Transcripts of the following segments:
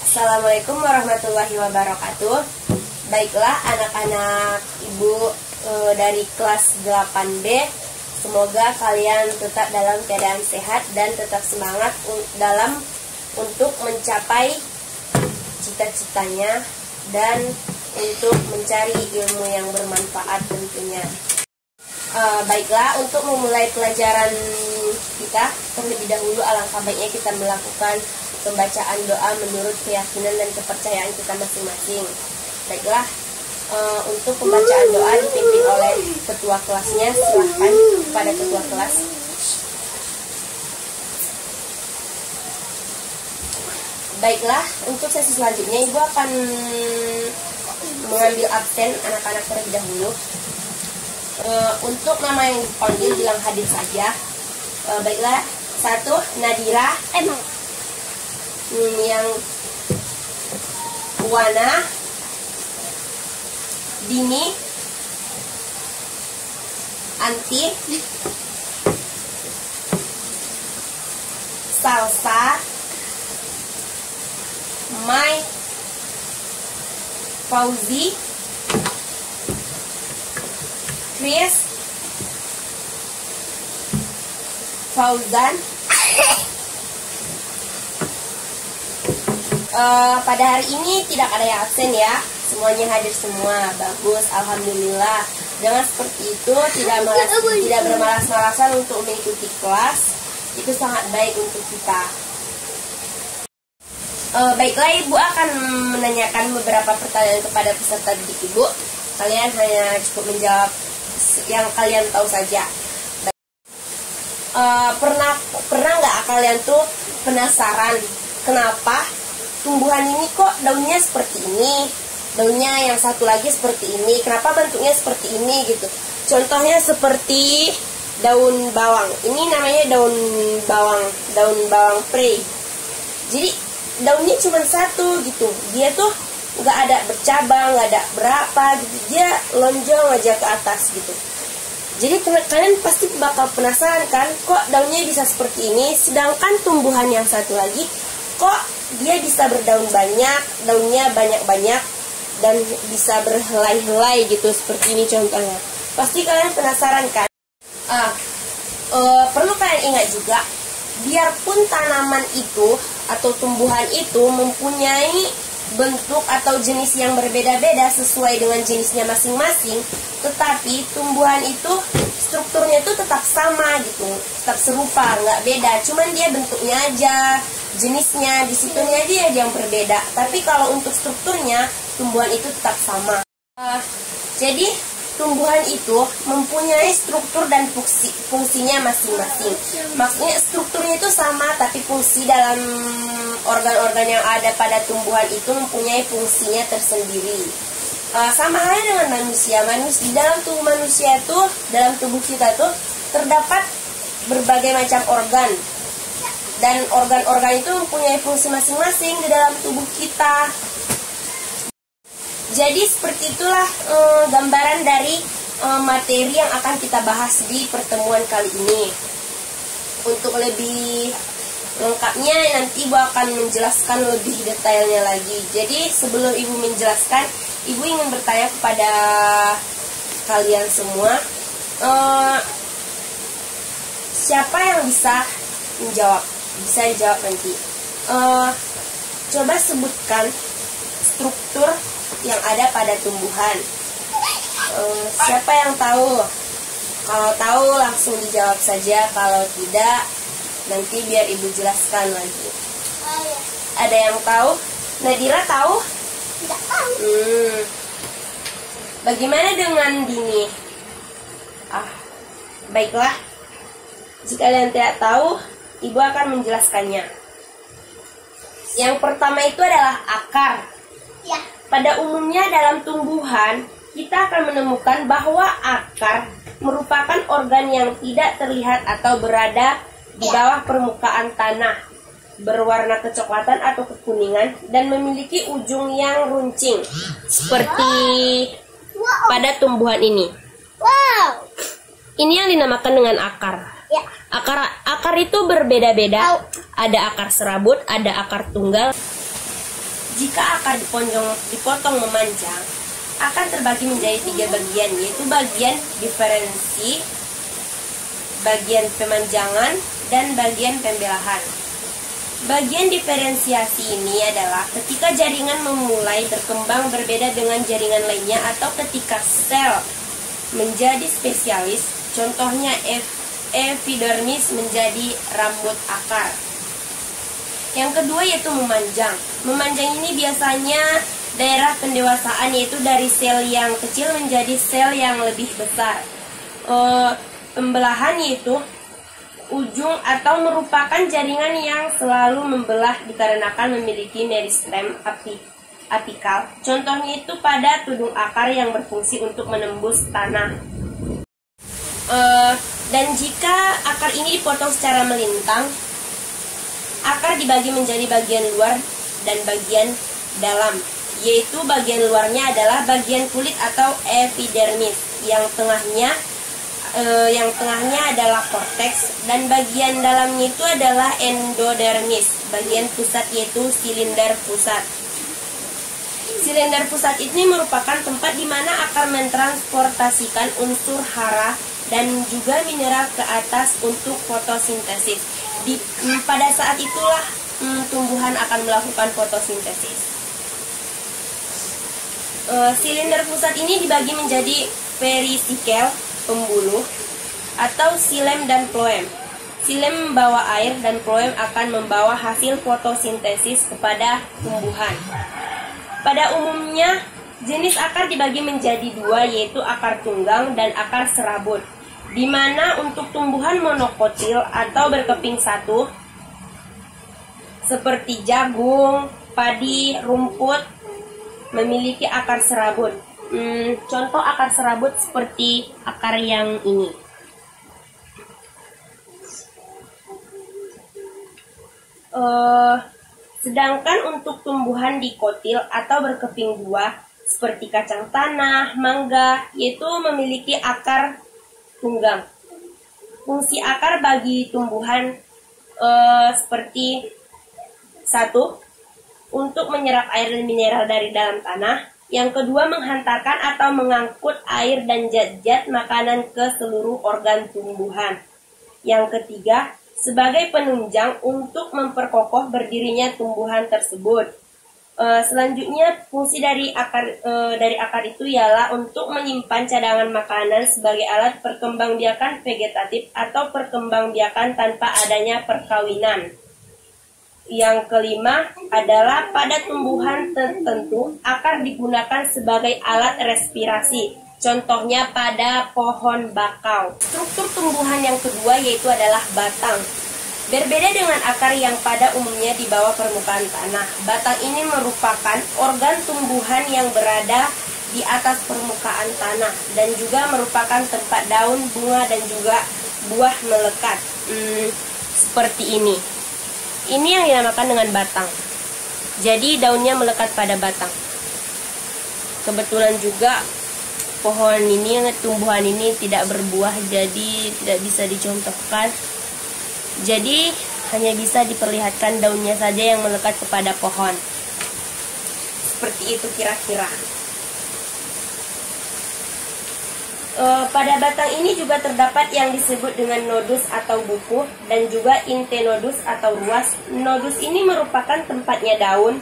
Assalamualaikum warahmatullahi wabarakatuh. Baiklah anak-anak ibu dari kelas 8B, semoga kalian tetap dalam keadaan sehat dan tetap semangat untuk mencapai cita-citanya dan untuk mencari ilmu yang bermanfaat tentunya. Baiklah, untuk memulai pelajaran kita, terlebih dahulu alangkah baiknya kita melakukan pembacaan doa menurut keyakinan dan kepercayaan kita masing-masing. Baiklah, untuk pembacaan doa dipimpin oleh ketua kelasnya. Silahkan kepada ketua kelas. Baiklah, untuk sesi selanjutnya Ibu akan mengambil absen anak-anak terlebih dahulu. Untuk nama yang dipanggil bilang hadir saja. Baiklah, 1 Nadira, yang Wana, Dini, Anti, Salsa, Mai, Fauzi, Chris, Fauzan. Pada hari ini tidak ada yang absen ya, semuanya hadir semua. Bagus, alhamdulillah. Jangan seperti itu, tidak bermalas-malasan untuk mengikuti kelas. Itu sangat baik untuk kita. Baiklah, Ibu akan menanyakan beberapa pertanyaan kepada peserta didik Ibu. Kalian hanya cukup menjawab yang kalian tahu saja. Pernah nggak kalian tuh penasaran kenapa tumbuhan ini kok daunnya seperti ini, daunnya yang satu lagi seperti ini, kenapa bentuknya seperti ini gitu. Contohnya seperti daun bawang. Ini namanya daun bawang prei. Jadi daunnya cuma satu gitu. Dia tuh nggak ada bercabang, nggak ada berapa gitu. Dia lonjong aja ke atas gitu. Jadi kalian pasti bakal penasaran kan, kok daunnya bisa seperti ini, sedangkan tumbuhan yang satu lagi kok dia bisa berdaun banyak, daunnya banyak-banyak, dan bisa berhelai-helai gitu, seperti ini contohnya. Pasti kalian penasaran kan? Perlu kalian ingat juga, biarpun tanaman itu atau tumbuhan itu mempunyai bentuk atau jenis yang berbeda-beda sesuai dengan jenisnya masing-masing, tetapi tumbuhan itu strukturnya itu tetap sama gitu, tetap serupa, nggak beda. Cuman dia bentuknya aja, jenisnya, disitunya aja yang berbeda. Tapi kalau untuk strukturnya, tumbuhan itu tetap sama. Jadi tumbuhan itu mempunyai struktur dan fungsinya masing-masing. Maksudnya strukturnya itu sama, tapi fungsi dalam organ-organ yang ada pada tumbuhan itu mempunyai fungsinya tersendiri. Sama halnya dengan manusia. Di dalam tubuh manusia itu, dalam tubuh kita tuh terdapat berbagai macam organ. Dan organ-organ itu mempunyai fungsi masing-masing di dalam tubuh kita. Jadi seperti itulah gambaran dari materi yang akan kita bahas di pertemuan kali ini. Untuk lebih lengkapnya nanti Ibu akan menjelaskan lebih detailnya lagi. Jadi sebelum Ibu menjelaskan, Ibu ingin bertanya kepada kalian semua, siapa yang bisa menjawab? Bisa dijawab nanti. Coba sebutkan struktur yang ada pada tumbuhan. Siapa yang tahu? Kalau tahu langsung dijawab saja, kalau tidak nanti biar Ibu jelaskan lagi. Ada yang tahu? Nadira tahu? Tidak tahu. Bagaimana dengan Dini? Baiklah. Jika kalian tidak tahu, Ibu akan menjelaskannya. Yang pertama itu adalah akar. Ya. Pada umumnya dalam tumbuhan, kita akan menemukan bahwa akar merupakan organ yang tidak terlihat atau berada di bawah permukaan tanah, berwarna kecoklatan atau kekuningan, dan memiliki ujung yang runcing, seperti pada tumbuhan ini. Wow. Ini yang dinamakan dengan akar. Ya. Akar itu berbeda-beda. Ada akar serabut, ada akar tunggal. Jika akar dipotong memanjang, akan terbagi menjadi 3 bagian, yaitu bagian diferensi, bagian pemanjangan, dan bagian pembelahan. Bagian diferensiasi ini adalah ketika jaringan memulai berkembang berbeda dengan jaringan lainnya atau ketika sel menjadi spesialis, contohnya epidermis menjadi rambut akar. Yang kedua yaitu memanjang. Memanjang ini biasanya daerah pendewasaan, yaitu dari sel yang kecil menjadi sel yang lebih besar. Pembelahan yaitu ujung atau merupakan jaringan yang selalu membelah dikarenakan memiliki meristem apikal. Contohnya itu pada tudung akar yang berfungsi untuk menembus tanah. Dan jika akar ini dipotong secara melintang, akar dibagi menjadi bagian luar dan bagian dalam, yaitu bagian luarnya adalah bagian kulit atau epidermis, yang tengahnya adalah korteks, dan bagian dalamnya itu adalah endodermis, bagian pusat yaitu silinder pusat. Silinder pusat ini merupakan tempat di mana akar mentransportasikan unsur hara dan juga mineral ke atas untuk fotosintesis. Pada saat itulah tumbuhan akan melakukan fotosintesis. Silinder pusat ini dibagi menjadi perisikel, pembuluh, atau silem dan floem. Silem membawa air dan floem akan membawa hasil fotosintesis kepada tumbuhan. Pada umumnya, jenis akar dibagi menjadi 2, yaitu akar tunggang dan akar serabut, di mana untuk tumbuhan monokotil atau berkeping satu, seperti jagung, padi, rumput, memiliki akar serabut. Contoh akar serabut seperti akar yang ini. Sedangkan untuk tumbuhan dikotil atau berkeping 2 seperti kacang tanah, mangga, yaitu memiliki akar tunggang. Fungsi akar bagi tumbuhan seperti 1. Untuk menyerap air dan mineral dari dalam tanah. Yang kedua, menghantarkan atau mengangkut air dan zat-zat makanan ke seluruh organ tumbuhan. Yang ketiga, sebagai penunjang untuk memperkokoh berdirinya tumbuhan tersebut. Selanjutnya, fungsi dari akar itu ialah untuk menyimpan cadangan makanan sebagai alat perkembangbiakan vegetatif atau perkembangbiakan tanpa adanya perkawinan. Yang kelima adalah pada tumbuhan tertentu, akar digunakan sebagai alat respirasi. Contohnya pada pohon bakau. Struktur tumbuhan yang kedua yaitu adalah batang. Berbeda dengan akar yang pada umumnya di bawah permukaan tanah, batang ini merupakan organ tumbuhan yang berada di atas permukaan tanah dan juga merupakan tempat daun, bunga, dan juga buah melekat. Seperti ini. Ini yang dinamakan dengan batang. Jadi daunnya melekat pada batang. Kebetulan juga pohon ini, tumbuhan ini tidak berbuah, jadi tidak bisa dicontohkan. Jadi hanya bisa diperlihatkan daunnya saja yang melekat kepada pohon. Seperti itu kira-kira. Pada batang ini juga terdapat yang disebut dengan nodus atau buku dan juga internodus atau ruas. Nodus ini merupakan tempatnya daun,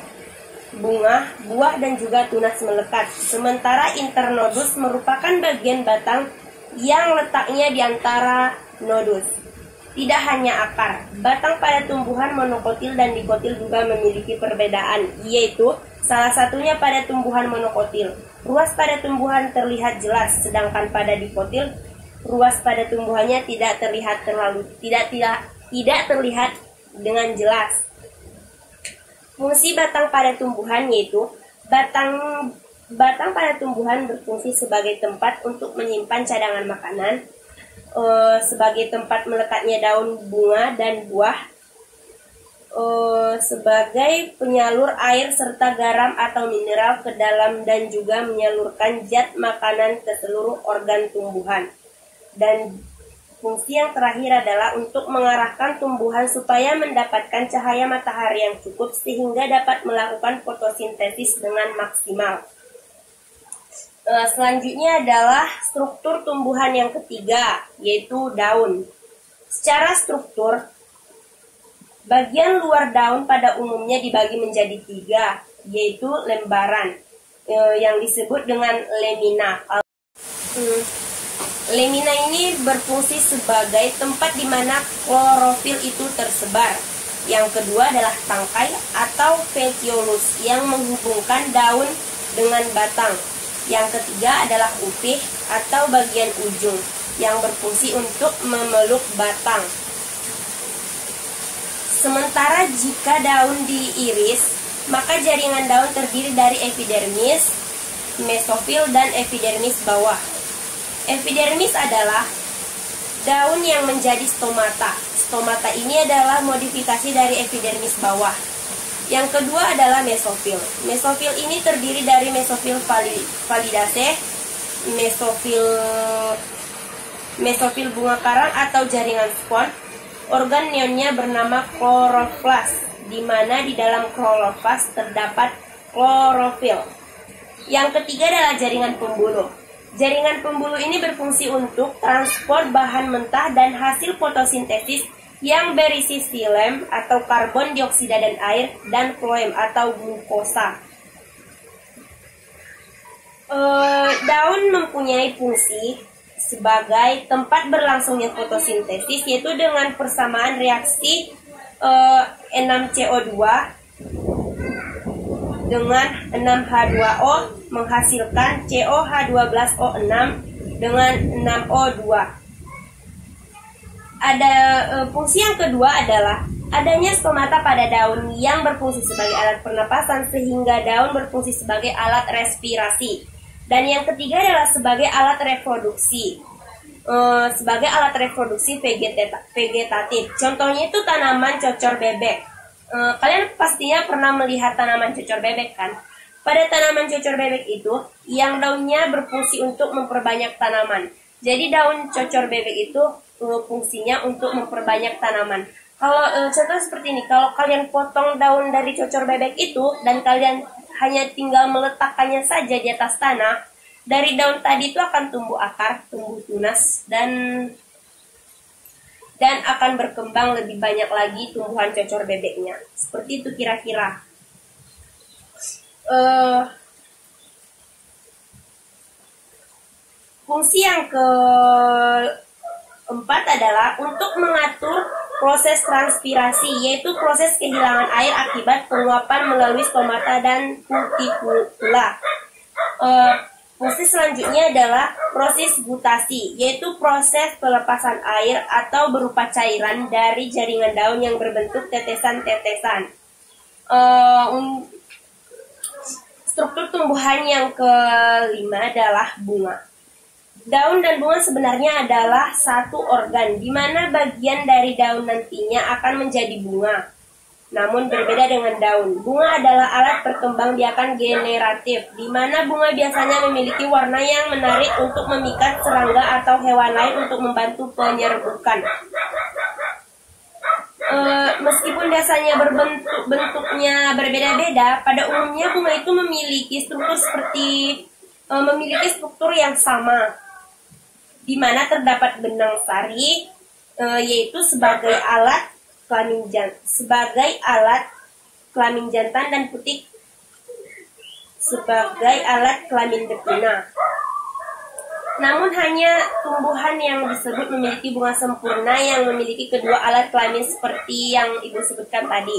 bunga, buah, dan juga tunas melekat. Sementara internodus merupakan bagian batang yang letaknya di antara nodus. Tidak hanya akar, batang pada tumbuhan monokotil dan dikotil juga memiliki perbedaan, yaitu salah satunya pada tumbuhan monokotil. Ruas pada tumbuhan terlihat jelas, sedangkan pada dikotil ruas pada tumbuhannya tidak terlihat dengan jelas. Fungsi batang pada tumbuhan yaitu batang pada tumbuhan berfungsi sebagai tempat untuk menyimpan cadangan makanan, sebagai tempat melekatnya daun, bunga, dan buah, sebagai penyalur air serta garam atau mineral ke dalam, dan juga menyalurkan zat makanan ke seluruh organ tumbuhan. Dan Fungsi yang terakhir adalah untuk mengarahkan tumbuhan supaya mendapatkan cahaya matahari yang cukup sehingga dapat melakukan fotosintesis dengan maksimal. Selanjutnya adalah struktur tumbuhan yang ketiga, yaitu daun. Secara struktur, bagian luar daun pada umumnya dibagi menjadi 3, yaitu lembaran, yang disebut dengan lemina. Lemina ini berfungsi sebagai tempat di mana klorofil itu tersebar. Yang kedua adalah tangkai atau petiolus yang menghubungkan daun dengan batang. Yang ketiga adalah upih atau bagian ujung yang berfungsi untuk memeluk batang. Sementara jika daun diiris, maka jaringan daun terdiri dari epidermis, mesofil, dan epidermis bawah. Epidermis adalah daun yang menjadi stomata. Stomata ini adalah modifikasi dari epidermis bawah. Yang kedua adalah mesofil. Mesofil ini terdiri dari mesofil validaceae, mesofil bunga karang atau jaringan spon. Organ neonnya bernama kloroplas, di mana di dalam kloroplas terdapat klorofil. Yang ketiga adalah jaringan pembuluh. Jaringan pembuluh ini berfungsi untuk transport bahan mentah dan hasil fotosintesis yang berisi silem atau karbon dioksida dan air, dan floem atau glukosa. Daun mempunyai fungsi sebagai tempat berlangsungnya fotosintesis, yaitu dengan persamaan reaksi 6CO2 dengan 6H2O menghasilkan COH12O6 dengan 6O2. Fungsi yang kedua adalah adanya stomata pada daun yang berfungsi sebagai alat pernapasan sehingga daun berfungsi sebagai alat respirasi. Dan yang ketiga adalah sebagai alat reproduksi. Sebagai alat reproduksi vegetatif. Contohnya itu tanaman cocor bebek. Kalian pastinya pernah melihat tanaman cocor bebek kan? Pada tanaman cocor bebek itu, yang daunnya berfungsi untuk memperbanyak tanaman. Jadi daun cocor bebek itu fungsinya untuk memperbanyak tanaman. Kalau contoh seperti ini, kalau kalian potong daun dari cocor bebek itu dan kalian hanya tinggal meletakkannya saja di atas tanah, dari daun tadi itu akan tumbuh akar, tumbuh tunas, dan akan berkembang lebih banyak lagi tumbuhan cocor bebeknya. Seperti itu kira-kira. Fungsi yang keempat adalah untuk mengatur proses transpirasi, yaitu proses kehilangan air akibat penguapan melalui stomata dan cuticula. Fungsi selanjutnya adalah proses gutasi, yaitu proses pelepasan air atau berupa cairan dari jaringan daun yang berbentuk tetesan-tetesan. Struktur tumbuhan yang kelima adalah bunga. Daun dan bunga sebenarnya adalah satu organ, di mana bagian dari daun nantinya akan menjadi bunga. Namun berbeda dengan daun, bunga adalah alat perkembangbiakan generatif, di mana bunga biasanya memiliki warna yang menarik untuk memikat serangga atau hewan lain untuk membantu penyerbukan. Meskipun dasarnya bentuknya berbeda-beda, pada umumnya bunga itu memiliki struktur yang sama, di mana terdapat benang sari, yaitu sebagai alat kelamin jantan dan putik sebagai alat kelamin betina. Namun hanya tumbuhan yang disebut memiliki bunga sempurna yang memiliki kedua alat kelamin seperti yang Ibu sebutkan tadi.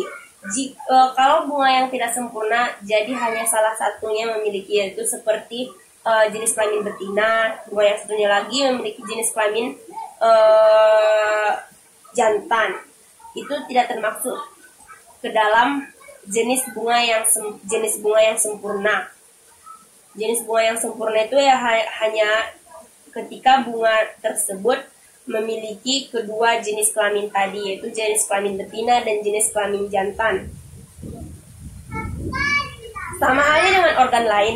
Kalau bunga yang tidak sempurna, jadi hanya salah satunya memiliki, yaitu seperti jenis kelamin betina. Bunga yang satunya lagi memiliki jenis kelamin jantan. Itu tidak termasuk ke dalam jenis bunga yang sempurna. Jenis bunga yang sempurna itu ya hanya ketika bunga tersebut memiliki kedua jenis kelamin tadi, yaitu jenis kelamin betina dan jenis kelamin jantan. Sama halnya dengan organ lain,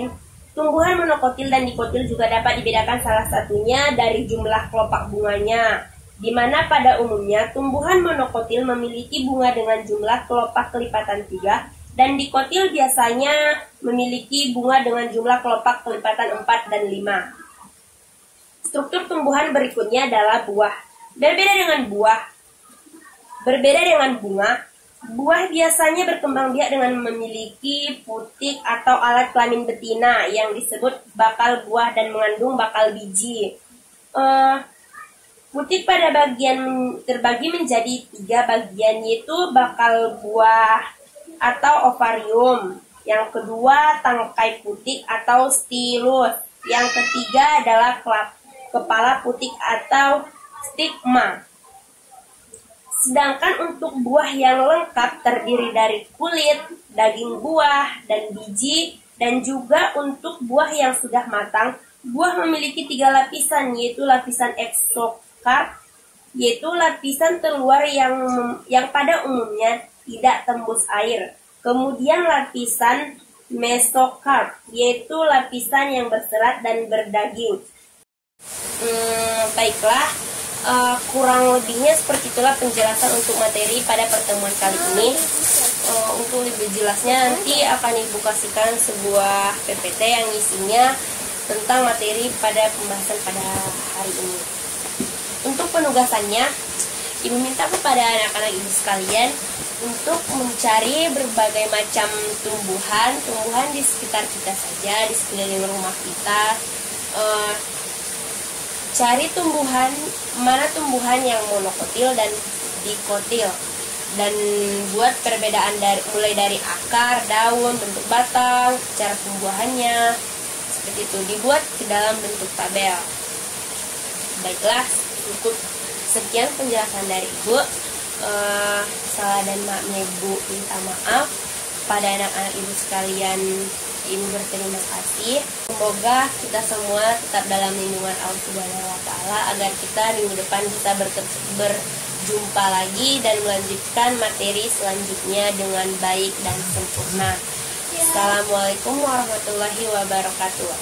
tumbuhan monokotil dan dikotil juga dapat dibedakan salah satunya dari jumlah kelopak bunganya. di mana pada umumnya tumbuhan monokotil memiliki bunga dengan jumlah kelopak kelipatan 3, dan dikotil biasanya memiliki bunga dengan jumlah kelopak kelipatan 4 dan 5. Struktur tumbuhan berikutnya adalah buah. Berbeda dengan bunga, buah biasanya berkembang biak dengan memiliki putik atau alat kelamin betina yang disebut bakal buah dan mengandung bakal biji. Putik pada bagian terbagi menjadi 3 bagian, yaitu bakal buah atau ovarium. Yang kedua, tangkai putik atau stilus. Yang ketiga adalah kepala putik atau stigma. Sedangkan untuk buah yang lengkap terdiri dari kulit, daging buah, dan biji. Dan juga untuk buah yang sudah matang, buah memiliki 3 lapisan, yaitu lapisan eksokarp, yaitu lapisan terluar yang pada umumnya tidak tembus air. Kemudian lapisan mesokarp, yaitu lapisan yang berserat dan berdaging. Baiklah, kurang lebihnya seperti itulah penjelasan untuk materi pada pertemuan kali ini. Untuk lebih jelasnya nanti akan Ibu kasihkan sebuah PPT yang isinya tentang materi pada pembahasan pada hari ini. Untuk penugasannya, Ibu minta kepada anak-anak Ibu sekalian untuk mencari berbagai macam tumbuhan di sekitar kita saja, di sekeliling rumah kita. Cari mana tumbuhan yang monokotil dan dikotil, dan buat perbedaan mulai dari akar, daun, bentuk batang, cara pembuahannya, seperti itu, dibuat ke dalam bentuk tabel. Baiklah, cukup sekian penjelasan dari Ibu. Salah dan maafnya Ibu minta maaf. Pada anak-anak Ibu sekalian, Ibu berterima kasih. Semoga kita semua tetap dalam lindungan Allah Subhanahu wa Ta'ala, agar kita minggu depan bisa berjumpa lagi dan melanjutkan materi selanjutnya dengan baik dan sempurna. Assalamualaikum warahmatullahi wabarakatuh.